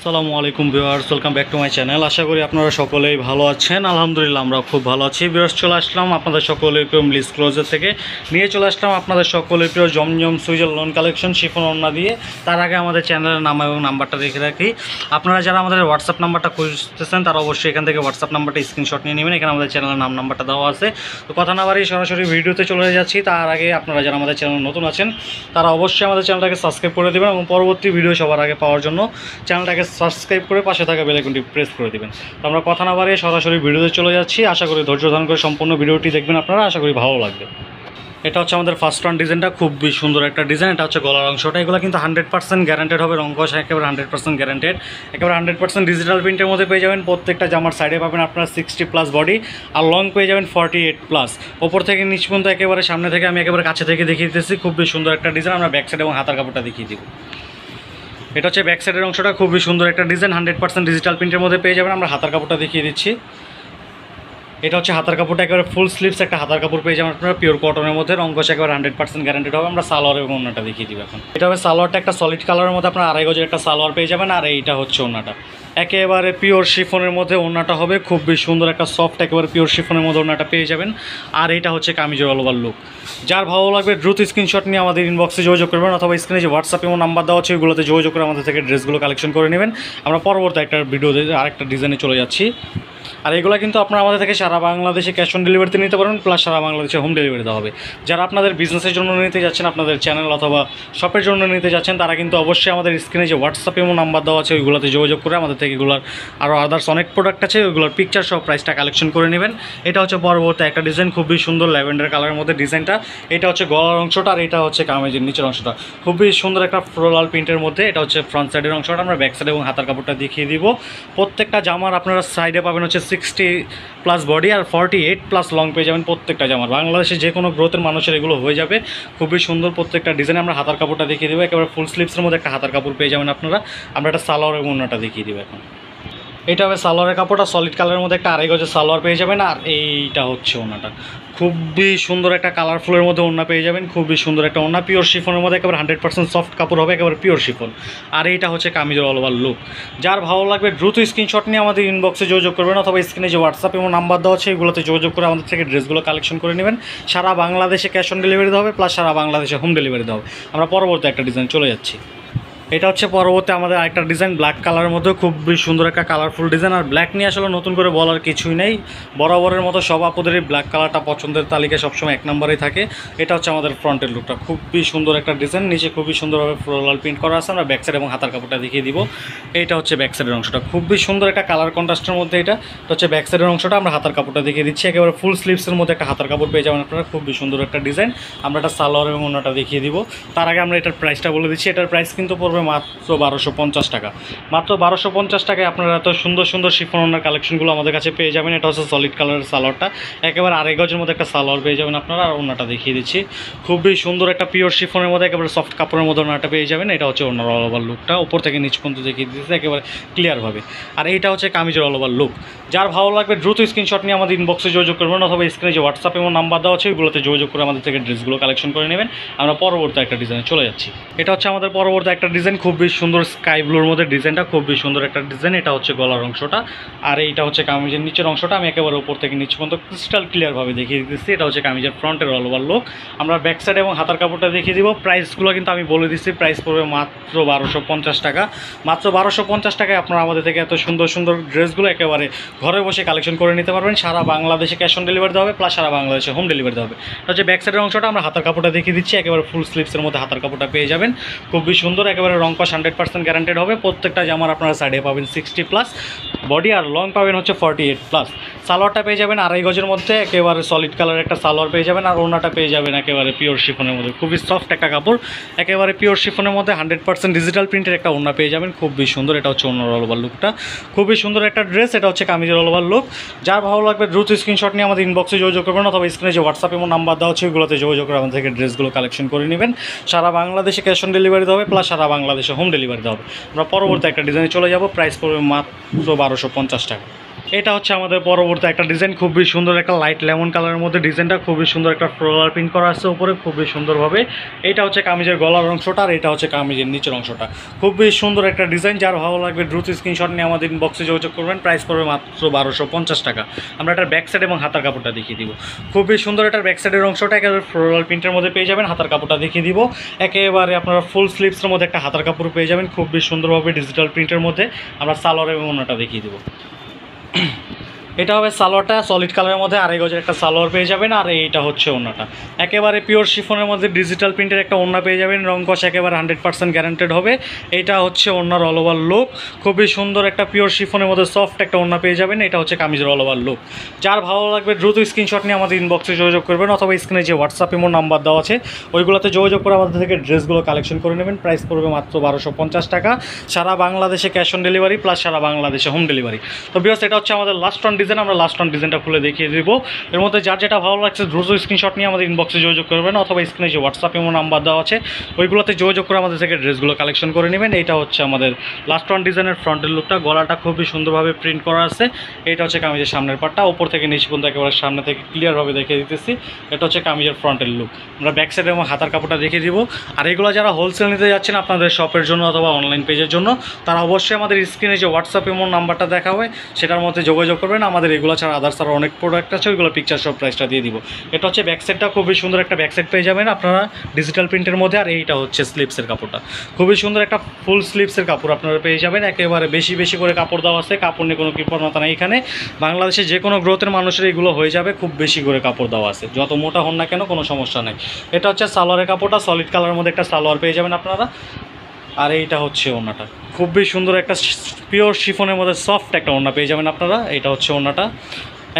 আসসালামু আলাইকুম viewers, welcome back to my channel. আশা করি আপনারা সকলেই ভালো আছেন। আলহামদুলিল্লাহ আমরা খুব ভালো আছি। ভিউয়ার্স, চলে আসলাম আপনাদের সকলের প্রিয় ব্লিস ক্লোজার থেকে নিয়ে চলে আসলাম আপনাদের সকলের প্রিয় জমজম সুইজের লোন কালেকশন শিফন ওড়না দিয়ে। তার আগে আমাদের চ্যানেলের নাম এবং নাম্বারটা দেখে রাখি। আপনারা যারা আমাদের হোয়াটসঅ্যাপ নাম্বারটা খুঁজতেছেন তারা অবশ্যই এখান থেকে হোয়াটসঅ্যাপ নাম্বারটা স্ক্রিনশট নিয়ে নেবেন। এখানে আমাদের চ্যানেলের নাম্বারটা দেওয়া আছে। তো কথা না বাড়িয়ে সরাসরি ভিডিওতে চলে যাচ্ছি। তার আগে আপনারা যারা আমাদের চ্যানেল নতুন আছেন তারা অবশ্যই আমাদের চ্যানেলটাকে সাবস্ক্রাইব করে দেবেন এবং পরবর্তী ভিডিও সবার আগে পাওয়ার জন্য চ্যানেলটাকে সাবস্ক্রাইব করে পাশে থাকা বেল আইকনটি প্রেস করে দিবেন। তো আমরা কথা না বাড়িয়ে সরাসরি ভিডিওতে চলে যাচ্ছি। আশা করি ধৈর্য ধারণ করে সম্পূর্ণ ভিডিওটি দেখবেন আপনারা। আশা করি ভালো লাগবে। এটা হচ্ছে আমাদের ফার্স্ট ওয়ান ডিজাইনটা, খুবই সুন্দর একটা ডিজাইন। এটা হচ্ছে গলার অংশটা। এগুলো কিন্তু 100% গ্যারান্টেড হবে। রংকশ একেবারে 100% গ্যারান্টেড, একেবারে 100% ডিজিটাল প্রিন্টের মধ্যে পেয়ে যাবেন। প্রত্যেকটা জামার সাইডে পাবেন আপনারা 60+ বডি আর লং পেয়ে যাবেন 48+। ওপর থেকে নিচ পর্যন্ত একেবারে সামনে থেকে আমি একেবারে কাছে থেকে দেখিয়ে দিতেছি। খুবই সুন্দর একটা ডিজাইন। আমরা ব্যাক সাইড এবং হাতার কাপড়টা দেখিয়ে দিব। এটা হচ্ছে ব্যাক সাইডের অংশটা, খুবই সুন্দর একটা ডিজাইন। 100% ডিজিটাল প্রিন্টের মধ্যে পেয়ে যাবেন। আমরা হাতার কাপড়টা দেখিয়ে দিচ্ছি। এটা হচ্ছে হাতার কাপড়টা, একেবারে ফুল স্লিভস একটা হাতার কাপড় পেয়ে যাবেন আপনারা পিওর কটনের মধ্যে। রংকশ একেবারে 100% গ্যারান্টেড হবে। আমরা সালোয়ার এবং ওড়নাটা দেখিয়ে দিব এখন। এটা হবে সালোয়ারটা, একটা সলিড কালারের মধ্যে আপনার 2.5 গজের একটা সালোয়ার পেয়ে যাবেন। আর এইটা হচ্ছে ওড়নাটা, একেবারে পিওর শিফনের মধ্যে ওড়নাটা হবে। খুবই সুন্দর একটা সফট একেবারে পিওর শিফনের মধ্যে ওড়নাটা পেয়ে যাবেন। আর এইটা হচ্ছে কামিজের অল ওভার লুক। যার ভালো লাগবে দ্রুত স্ক্রিনশট নিয়ে আমাদের ইনবক্সে যোগাযোগ করবেন, অথবা স্ক্রিনে যে হোয়াটসঅ্যাপ এবং নাম্বার দেওয়া আছে ওইগুলোতে যোগাযোগ করে আমাদের থেকে ড্রেসগুলো কালেকশন করে নেবেন। আমরা পরবর্তী একটা ভিডিওতে আরেকটা ডিজাইনে চলে যাচ্ছি। আর এগুলো কিন্তু আপনারা আমাদের থেকে সারা বাংলাদেশে ক্যাশ অন ডেলিভারিতে নিতে পারবেন, প্লাস সারা বাংলাদেশে হোম ডেলিভারি দেওয়া হবে। যারা আপনাদের বিজনেসের জন্য নিতে যাচ্ছেন, আপনাদের চ্যানেল অথবা শপের জন্য নিতে যাচ্ছেন, তারা কিন্তু অবশ্যই আমাদের স্ক্রিনে যে হোয়াটসঅ্যাপ এবং নাম্বার দেওয়া আছে ওইগুলোতে যোগাযোগ করে আমাদের থেকে এগুলোর আরও আদার্স অনেক প্রোডাক্ট আছে ওইগুলোর পিকচার সহ প্রাইসটা কালেকশন করে নেবেন। এটা হচ্ছে পরবর্তী একটা ডিজাইন, খুবই সুন্দর ল্যাভেন্ডার কালারের মধ্যে ডিজাইনটা। এটা হচ্ছে গলার অংশটা আর এটা হচ্ছে কামিজের নিচের অংশটা। খুবই সুন্দর একটা ফ্লোরাল প্রিন্টের মধ্যে। এটা হচ্ছে ফ্রন্ট সাইডের অংশটা। আমরা ব্যাক সাইড এবং হাতার কাপড়টা দেখিয়ে দিব। প্রত্যেকটা জামার আপনারা সাইডে পাবেন হচ্ছে 60+ বডি আর 48+ লং পেয়ে যাবেন প্রত্যেকটা জামার। বাংলাদেশে যে কোনো গ্রোথের মানুষের এগুলো হয়ে যাবে। খুবই সুন্দর প্রত্যেকটা ডিজাইন। আমরা হাতার কাপড়টা দেখিয়ে দেবো, একেবারে ফুল স্লিভসের মধ্যে একটা হাতার কাপড় পেয়ে যাবেন আপনারা। আমরা একটা সালোয়ার এবং ওড়নাটা দেখিয়ে দেবো এখন। এটা হবে সালোয়ারের কাপড়টা, সলিড কালারের মধ্যে একটা 2.5 গজের সালোয়ার পেয়ে যাবেন। আর এইটা হচ্ছে ওড়নাটা, খুবই সুন্দর একটা কালারফুলের মধ্যে ওড়না পেয়ে যাবেন। খুবই সুন্দর একটা ওড়না, পিওর শিফনের মধ্যে একেবারে 100% সফট কাপড় হবে, একেবারে পিওর শিফন। আর এইটা হচ্ছে কামিজের অল ওভার লুক। যার ভালো লাগবে দ্রুত স্ক্রিনশট নিয়ে আমাদের ইনবক্সে যোগাযোগ করবেন, অথবা স্ক্রিনে যে হোয়াটসঅ্যাপ এবং নাম্বার দেওয়া আছে এগুলোতে যোগাযোগ করে আমাদের থেকে ড্রেসগুলো কালেকশন করে নেবেন। সারা বাংলাদেশে ক্যাশ অন ডেলিভারি দেওয়া হবে, প্লাস সারা বাংলাদেশে হোম ডেলিভারি দেওয়া হবে। আমরা পরবর্তী একটা ডিজাইন চলে যাচ্ছি। এটা হচ্ছে পরবর্তী আমাদের আরেকটা ডিজাইন, ব্ল্যাক কালারের মধ্যে খুবই সুন্দর একটা কালারফুল ডিজাইন। আর ব্ল্যাক নিয়ে আসলে নতুন করে বলার কিছুই নেই, বরাবরের মতো সব আপুদেরই ব্ল্যাক কালারটা পছন্দের তালিকায় সবসময় 1 নম্বরেই থাকে। এটা হচ্ছে আমাদের ফ্রন্টের লুকটা, খুবই সুন্দর একটা ডিজাইন। নিচে খুবই সুন্দরভাবে ফ্লোরাল প্রিন্ট করা আছে। আমরা ব্যাক সাইড এবং হাতার কাপড়টা দেখিয়ে দিব। এইটা হচ্ছে ব্যাক সাইডের অংশটা, খুবই সুন্দর একটা কালার কন্ট্রাস্টের মধ্যে। এটা হচ্ছে ব্যাক সাইডের অংশটা। আমরা হাতার কাপড়টা দেখিয়ে দিচ্ছি, একেবারে ফুল স্লিভসের মধ্যে একটা হাতার কাপড় পেয়ে যাবেন আপনারা। খুবই সুন্দর একটা ডিজাইন। আমরা একটা সালোয়ার এবং ওড়নাটা দেখিয়ে দিব। তার আগে আমরা এটার প্রাইসটা বলে দিচ্ছি। এটার প্রাইস কিন্তু পড়বে মাত্র 1250 টাকা। মাত্র 1250 টাকায় আপনারা এত সুন্দর সুন্দর শিফন ওড়নার কালেকশনগুলো আমাদের কাছে পেয়ে যাবেন। এটা হচ্ছে সলিড কালারের সালোয়ারটা, একেবারে 2.5 গজের মধ্যে একটা সালোয়ার পেয়ে যাবেন আপনারা। আর ওড়নাটা দেখিয়ে দিচ্ছি, খুবই সুন্দর একটা পিওর শিফনের মধ্যে একেবারে সফট কাপড়ের মধ্যে ওড়নাটা পেয়ে যাবেন। এটা হচ্ছে ওড়নার অল ওভার লুকটা, উপর থেকে নিচ পর্যন্ত দেখিয়ে দিচ্ছে একেবারে ক্লিয়ারভাবে। আর এইটা হচ্ছে কামিজের অল ওভার লুক। যার ভালো লাগবে দ্রুত স্ক্রিনশট নিয়ে আমাদের ইনবক্সে যোগাযোগ করবেন, অথবা স্ক্রিনে যে হোয়াটসঅ্যাপ এবং নাম্বার দেওয়া আছে ওইগুলোতে যোগাযোগ করে আমাদের থেকে ড্রেসগুলো কালেকশন করে নেবেন। আমরা পরবর্তী একটা ডিজাইনে চলে যাচ্ছি। এটা হচ্ছে আমাদের পরবর্তী একটা ডিজাইন, খুবই সুন্দর স্কাই ব্লুর মধ্যে ডিজাইনটা, খুবই সুন্দর একটা ডিজাইন। এটা হচ্ছে গলার অংশটা আর এইটা হচ্ছে কামিজের নিচের অংশটা। আমি একেবারে উপর থেকে নিচ পর্যন্ত ক্রিস্টাল ক্লিয়ারভাবে দেখিয়ে দিচ্ছি। এটা হচ্ছে কামিজের ফ্রন্টের অল ওভার লুক। আমরা ব্যাক সাইড এবং হাতার কাপড়টা দেখিয়ে দিব। প্রাইসগুলো কিন্তু আমি বলে দিচ্ছি, প্রাইস পড়বে মাত্র 1250 টাকা। মাত্র 1250 টাকায় আপনারা আমাদের থেকে এত সুন্দর সুন্দর ড্রেসগুলো একেবারে ঘরে বসে কালেকশন করে নিতে পারবেন। সারা বাংলাদেশে ক্যাশ অন ডেলিভারি দেওয়া হবে, প্লাস সারা বাংলাদেশে হোম ডেলিভারি দেওয়া হবে। এটা হচ্ছে ব্যাক সাইডের অংশটা। আমরা হাতার কাপড়টা দেখিয়ে দিচ্ছি, একেবারে ফুল স্লিভসের মধ্যে হাতার কাপড়টা পেয়ে যাবেন। খুবই সুন্দর, একেবারে রংকশ 100% গ্যারান্টেড হবে। প্রত্যেকটা জামার আপনারা সাইডে পাবেন 60+ বডি আর লং পাবেন হচ্ছে 48+। সালোয়ারটা পেয়ে যাবেন 2.5 গজের মধ্যে, একেবারে সলিড কালারের একটা সালোয়ার পেয়ে যাবেন। আর ওড়নাটা পেয়ে যাবেন একেবারে পিওর শিফনের মধ্যে, খুবই সফট একটা কাপড়, একেবারে পিওর শিফনের মধ্যে 100% ডিজিটাল প্রিন্টের একটা ওড়না পেয়ে যাবেন। খুবই সুন্দর। এটা হচ্ছে ওড়নার অল ওভার লুকটা, খুবই সুন্দর একটা ড্রেস। এটা হচ্ছে কামিজের অল ওভার লুক। যার ভালো লাগবে দ্রুত স্ক্রিনশট নিয়ে আমাদের ইনবক্সে যোগাযোগ করবেন, অথবা স্ক্রিনে যে হোয়াটসঅ্যাপ এবং নাম্বার দেওয়া আছে ওইগুলোতে যোগাযোগ করে আমাদের থেকে ড্রেসগুলো কালেকশন করে নেবেন। সারা বাংলাদেশে ক্যাশ অন ডেলিভারি দেওয়া হবে, প্লাস সারা বাংলাদেশে হোম ডেলিভারি দেওয়া হবে। আমরা পরবর্তী একটা ডিজাইনে চলে যাব। প্রাইস পড়বে মাত্র 1250 টাকা। এটা হচ্ছে আমাদের পরবর্তী একটা ডিজাইন, খুবই সুন্দর একটা লাইট লেমন কালারের মধ্যে ডিজাইনটা, খুবই সুন্দর একটা ফ্লোরাল প্রিন্ট করা আছে উপরে খুবই সুন্দরভাবে। এটা হচ্ছে কামিজের গলার অংশটা, আর এটা হচ্ছে কামিজের নিচের অংশটা। খুবই সুন্দর একটা ডিজাইন, যার ভালো লাগবে দ্রুত স্ক্রিনশট নিয়ে আমাদের ইনবক্সে যোগাযোগ করবেন। প্রাইস পড়বে মাত্র 1250 টাকা। আমরা এটার ব্যাক সাইড এবং হাতার কাপড়টা দেখিয়ে দিব। খুবই সুন্দর এটার ব্যাক সাইডের অংশটা একেবারে ফ্লোরাল প্রিন্টের মধ্যে পেয়ে যাবেন। হাতার কাপড়টা দেখিয়ে দিব, একেবারে আপনারা ফুল স্লিভসের মধ্যে একটা হাতার কাপড় পেয়ে যাবেন খুবই সুন্দরভাবে ডিজিটাল প্রিন্টের মধ্যে। আমরা সালোয়ার এবং ওড়নাটা দেখিয়ে দিব। এটা হবে সালোয়ারটা সলিড কালারের মধ্যে, আড়াই গজের একটা সালোয়ার পেয়ে যাবেন। আর এইটা হচ্ছে ওড়নাটা, একেবারে পিওর শিফনের মধ্যে ডিজিটাল প্রিন্টের একটা ওড়না পেয়ে যাবেন। রং কষ একেবারে 100% গ্যারান্টেড হবে। এইটা হচ্ছে ওড়নার অল ওভার লুক, খুবই সুন্দর একটা পিওর শিফনের মধ্যে সফট একটা ওড়না পেয়ে যাবেন। এটা হচ্ছে কামিজের অল ওভার লুক। যার ভালো লাগবে দ্রুত স্ক্রিনশট নিয়ে আমাদের ইনবক্সে যোগাযোগ করবেন, অথবা স্ক্রিনে যে হোয়াটসঅ্যাপ ইমো নাম্বার দেওয়া আছে ওইগুলোতে যোগাযোগ করে আমাদের থেকে ড্রেসগুলো কালেকশন করে নেবেন। প্রাইস পড়বে মাত্র 1250 টাকা। সারা বাংলাদেশে ক্যাশ অন ডেলিভারি প্লাস সারা বাংলাদেশে হোম ডেলিভারি। তো বিকজ এটা হচ্ছে আমাদের লাস্ট অন ডিজাইন, আমরা লাস্ট অন ডিজাইনটা খুলে দেখিয়ে দিব। এর মধ্যে যার যেটা ভালো লাগছে দ্রুত স্ক্রিনশট নিয়ে আমাদের ইনবক্সে যোগাযোগ করবেন, অথবা স্ক্রিনে যে হোয়াটসঅ্যাপ ইমো নাম্বার দেওয়া আছে ওইগুলোতে যোগাযোগ করে আমাদের থেকে ড্রেসগুলো কালেকশন করে নেবেন। এইটা হচ্ছে আমাদের লাস্ট ওয়ান ডিজাইনের ফ্রন্টের লুকটা, গলাটা খুবই সুন্দরভাবে প্রিন্ট করা আছে। এইটা হচ্ছে কামিজের সামনের পার্টটা, উপর থেকে নিচ পর্যন্ত একেবারে সামনে থেকে ক্লিয়ারভাবে দেখিয়ে দিতেছি। এটা হচ্ছে কামিজের ফ্রন্টের লুক। আমরা ব্যাক সাইড এবং হাতার কাপড়টা দেখিয়ে দিব। আর এগুলো যারা হোলসেল নিতে যাচ্ছেন আপনাদের শপের জন্য অথবা অনলাইন পেজের জন্য, তারা অবশ্যই আমাদের স্ক্রিনে যে হোয়াটসঅ্যাপ ইমো নাম্বারটা দেখা হবে সেটার মধ্যে যোগাযোগ করবেন। আমাদের এগুলো ছাড়া আদার্স আরও অনেক প্রোডাক্ট আছে, ওইগুলো পিকচার সব প্রাইসটা দিয়ে দিব। এটা হচ্ছে ব্যাক সাইডটা, খুবই সুন্দর একটা ব্যাক সাইড পেয়ে যাবেন আপনারা ডিজিটাল প্রিন্টের মধ্যে। আর এইটা হচ্ছে স্লিপসের কাপড়টা, খুবই সুন্দর একটা ফুল স্লিপসের কাপড় আপনারা পেয়ে যাবেন। একেবারে বেশি বেশি করে কাপড় দেওয়া আছে, কাপড় নিয়ে কোনো কৃপণতা নেই এখানে। বাংলাদেশে যে কোনো গ্রোথের মানুষের এগুলো হয়ে যাবে, খুব বেশি করে কাপড় দেওয়া আছে, যত মোটা হন না কেন কোনো সমস্যা নেই। এটা হচ্ছে সালোয়ারের কাপড়টা, সলিড কালারের মধ্যে একটা সালোয়ার পেয়ে যাবেন আপনারা। আর এইটা হচ্ছে ওড়নাটা, খুবই সুন্দর একটা পিওর শিফনের মধ্যে সফট একটা ওড়না পেয়ে যাবেন আপনারা। এইটা হচ্ছে ওড়নাটা,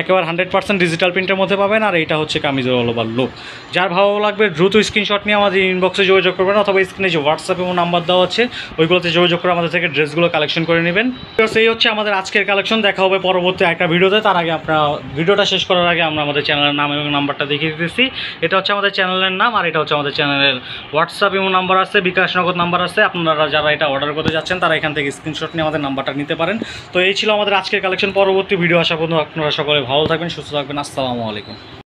একেবারে 100% ডিজিটাল প্রিন্টের মধ্যে পাবেন। আর এইটা হচ্ছে কামিজের অল ওভার লুক। যার ভালো লাগবে দ্রুত স্ক্রিনশট নিয়ে আমাদের ইনবক্সে যোগাযোগ করবেন, অথবা স্ক্রিনে যে হোয়াটসঅ্যাপ এবং নাম্বার দেওয়া আছে ওইগুলোতে যোগাযোগ করে আমাদের থেকে ড্রেসগুলো কালেকশন করে নেবেন। তো সেই হচ্ছে আমাদের আজকের কালেকশন। দেখা হবে পরবর্তী একটা ভিডিওতে। তার আগে আপনারা ভিডিওটা শেষ করার আগে আমরা আমাদের চ্যানেলের নাম এবং নাম্বারটা দেখিয়ে দিতেছি। এটা হচ্ছে আমাদের চ্যানেলের নাম, আর এটা হচ্ছে আমাদের চ্যানেলের হোয়াটসঅ্যাপ এবং নাম্বার আছে, বিকাশ নগদ নাম্বার আছে। আপনারা যারা এটা অর্ডার করতে যাচ্ছেন তারা এখান থেকে স্ক্রিনশট নিয়ে আমাদের নাম্বারটা নিতে পারেন। তো এই ছিল আমাদের আজকের কালেকশন। পরবর্তী ভিডিও আসা পর্যন্ত আপনারা সকলে ভালো থাকবেন, সুস্থ থাকবেন। আসসালামু আলাইকুম।